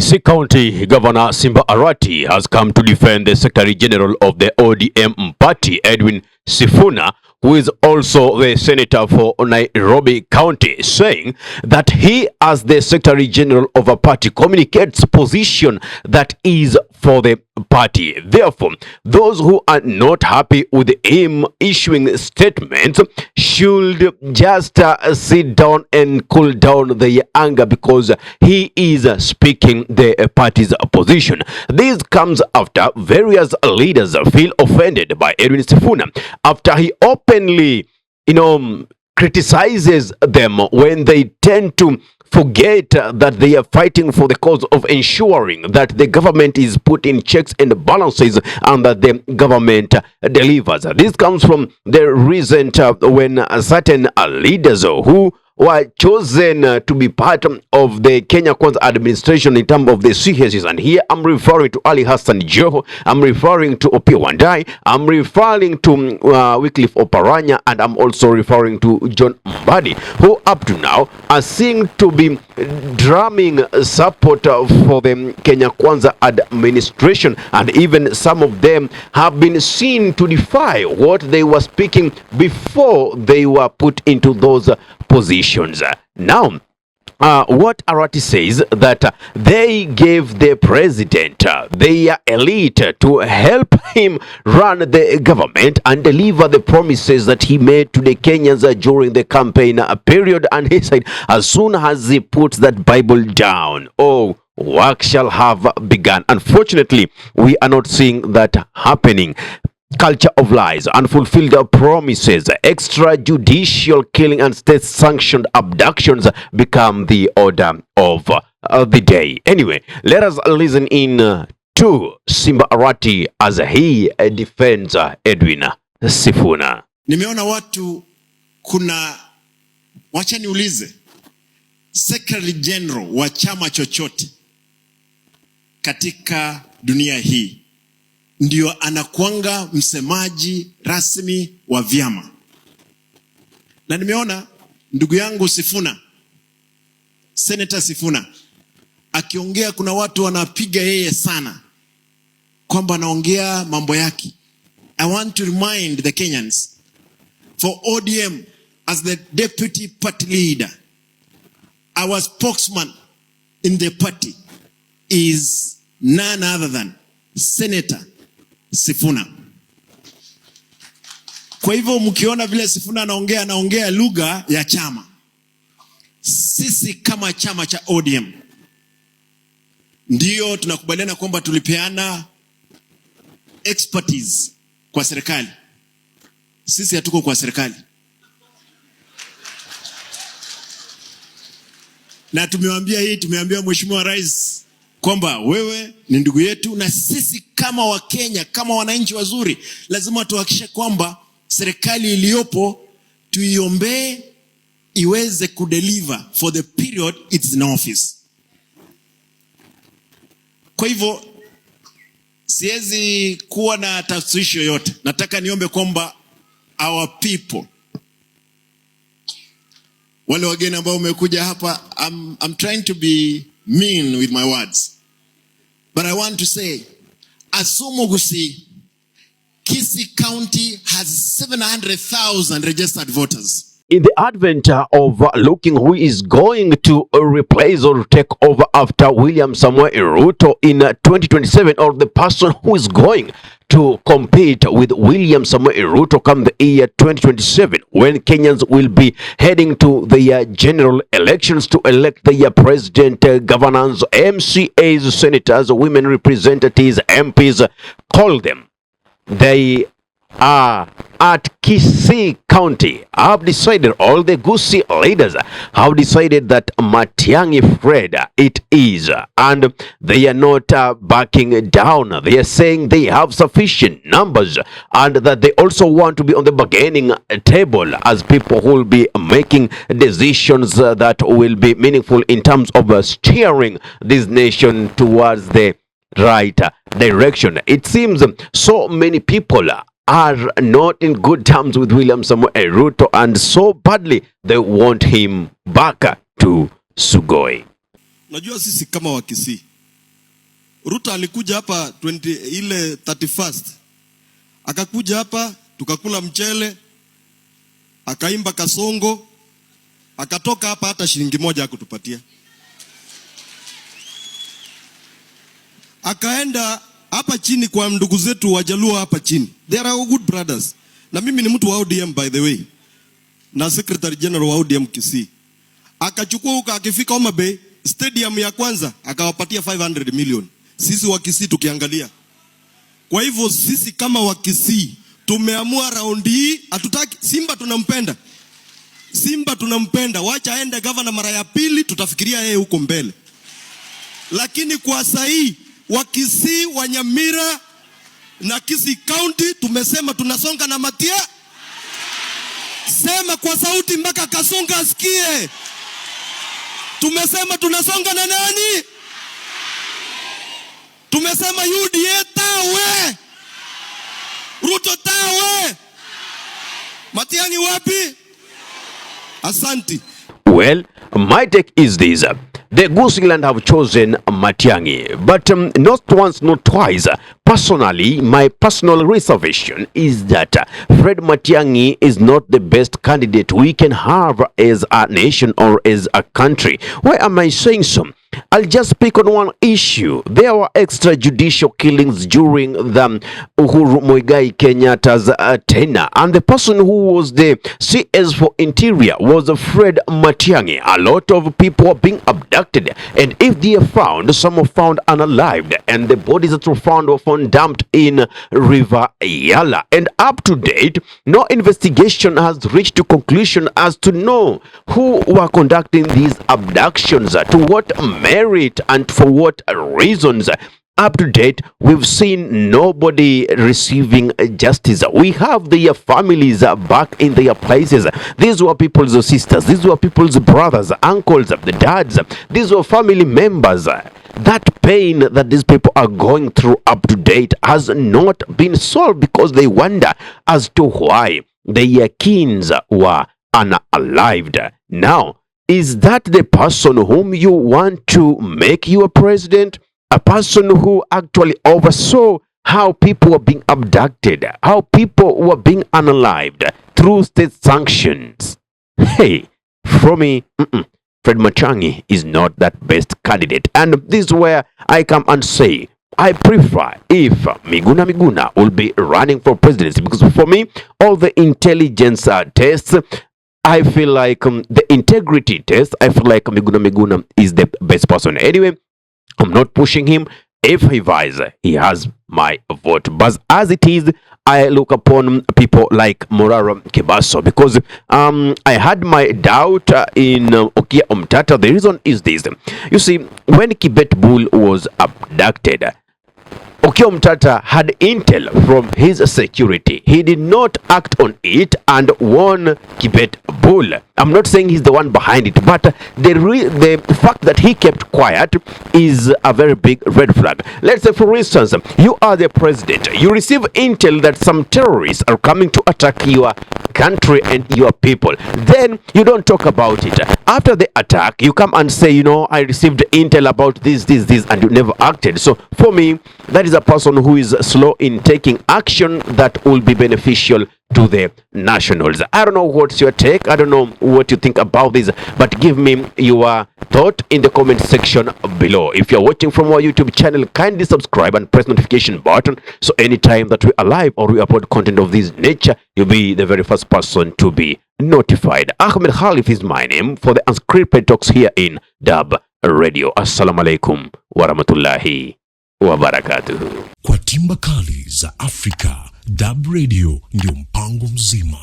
Kisii County Governor Simba Arati has come to defend the Secretary General of the ODM party, Edwin Sifuna, who is also the senator for Nairobi County, saying that he, as the Secretary General of a party, communicates position that is for the party. Therefore, those who are not happy with him issuing statements should just sit down and cool down their anger, because he is speaking the party's position. This comes after various leaders feel offended by Edwin Sifuna after he openly, criticizes them when they tend to forget that they are fighting for the cause of ensuring that the government is put in checks and balances and that the government delivers. This comes from the recent when certain leaders who were chosen to be part of the Kenya Kwanza administration in terms of the CHs, and here I'm referring to Ali Hassan Joho, I'm referring to Opiyo Wandayi, I'm referring to Wycliffe Oparanya, and I'm also referring to John Mbadi, who up to now are seen to be drumming support for the Kenya Kwanza administration, and even some of them have been seen to defy what they were speaking before they were put into those positions. Now, what Arati says that they gave the president their elite to help him run the government and deliver the promises that he made to the Kenyans during the campaign period, and he said as soon as he puts that Bible down, work shall have begun. Unfortunately, we are not seeing that happening. Culture of lies, unfulfilled promises, extrajudicial killing, and state-sanctioned abductions become the order of the day. Anyway, let us listen in to Simba Arati as he defends Edwin Sifuna. Nimeona watu wacha niulize, Secretary General wa chama chochote katika dunia hii ndio anakuanga msemaji rasmi wa vyama. Na nimeona ndugu yangu Sifuna, Senator Sifuna, akiongea kuna watu wanapiga yeye sana kwamba anaongea mambo yake. I want to remind the Kenyans, for ODM as the deputy party leader, our spokesman in the party is none other than Senator Sifuna. Kwa hivyo mkiona vile Sifuna anaongea lugha ya chama, sisi kama chama cha ODM ndio tunakubaliana kwamba tulipeana expertise kwa serikali. Sisi hatuko kwa serikali, na tumeambia Mheshimiwa Rais kwamba wewe ni ndugu yetu, na sisi kama Wakenya, kama wananchi wazuri, lazima tuhakikishe kwamba serikali iliyopo tuiombee iweze kudeliver for the period it's in office. Kwa hivyo siwezi kuwa na tafsiri yoyote. Nataka niombe kwamba our people, wale wageni ambao umekuja hapa, I'm trying to be mean with my words, but I want to say, Asumugusi, Kisii County has 700,000 registered voters. In the advent of looking who is going to replace or take over after William Samoei Ruto in 2027, or the person who is going to compete with William Samoei Ruto come the year 2027, when Kenyans will be heading to the general elections to elect the president, governors, MCAs, senators, women representatives, MPs, call them. They are at Kisii County. Have decided, all the Gusii leaders have decided that Matiang'i Fred it is, and they are not backing down. They are saying they have sufficient numbers, and that they also want to be on the bargaining table as people who will be making decisions that will be meaningful in terms of steering this nation towards the right direction. It seems so many people are not in good terms with William Samoei Ruto, and so badly they want him back to Sugoi. Najua sisi kama Wakisii Ruto alikuja hapa 31st. Akakuja hapa tukakula mchele, akaimba kasongo, akatoka hapa hata shilingi moja hakutupatia. Akaenda hapa chini kwa ndugu zetu Wajaluo hapa chini. They are good brothers. Na mimi ni mtu wa ODM by the way. Na Secretary General wa ODM Kisii. Akachukua huko akifika Homa Bay, stadium ya kwanza akawapatia 500 million. Sisi wa Kisii tukiangalia. Kwa hivyo sisi kama wa Kisii tumeamua raundi hii hatutaki Simba tunampenda. Simba tunampenda. Wacha aende governor mara ya pili tutafikiria yeye huko mbele. Lakini kwa sahii wa Kisii, wa Nyamira na Kisii County tumesema tunasonga na Matia. Sema kwa sauti mpaka Kasonga asikie. Tumesema tunasonga na nani? Tumesema UDA tawe. Ruto tawe. Matiang'i wapi? Asante. Well, my take is this. The Gusiland have chosen Matiang'i, but not once, not twice. Personally, my personal reservation is that Fred Matiang'i is not the best candidate we can have as a nation or as a country. Why am I saying so? I'll just pick on one issue. There were extrajudicial killings during the Uhuru Muigai Kenyatta's tenure, and the person who was the CS for Interior was Fred Matiang'i. A lot of people are being abducted, and if they are found, some are found unalived, and the bodies that were found dumped in River Yala. And up to date, no investigation has reached a conclusion as to know who were conducting these abductions, to what merit and for what reasons. Up to date, we've seen nobody receiving justice. We have their families back in their places. These were people's sisters. These were people's brothers, uncles, the dads. These were family members. That pain that these people are going through up to date has not been solved because they wonder as to why their kins were unalived. Now, is that the person whom you want to make your president? A person who actually oversaw how people were being abducted, how people were being unalived through state sanctions. Hey, for me, Fred Matiang'i is not that best candidate. And this is where I come and say, I prefer if Miguna will be running for presidency, because for me, all the intelligence tests, I feel like the integrity test, I feel like Miguna is the best person. Anyway, I'm not pushing him. If he vies, he has my vote. But as it is, I look upon people like Morara Kibaso, because I had my doubt in Okia Omtata. The reason is this. You see, when Kibet Bull was abducted, Okia Omtata had intel from his security. He did not act on it and warn Kibet Bull. I'm not saying he's the one behind it, but the fact that he kept quiet is a very big red flag. Let's say, for instance, you are the president. You receive intel that some terrorists are coming to attack your country and your people. Then you don't talk about it. After the attack, you come and say, you know, I received intel about this, and you never acted. So for me, that is a person who is slow in taking action that will be beneficial to the nationals. I don't know what's your take. I don't know what you think about this, but give me your thought in the comment section below. If you're watching from our YouTube channel, kindly subscribe and press notification button, so anytime that we are live or we upload content of this nature, you'll be the very first person to be notified. Ahmed Khalif is my name for the Unscripted Talks here in Durb Radio. Assalamu alaikum wa rahmatullahi wa barakatuhu. Kwa timba kali za Afrika, Durb Radio ndio mpango mzima.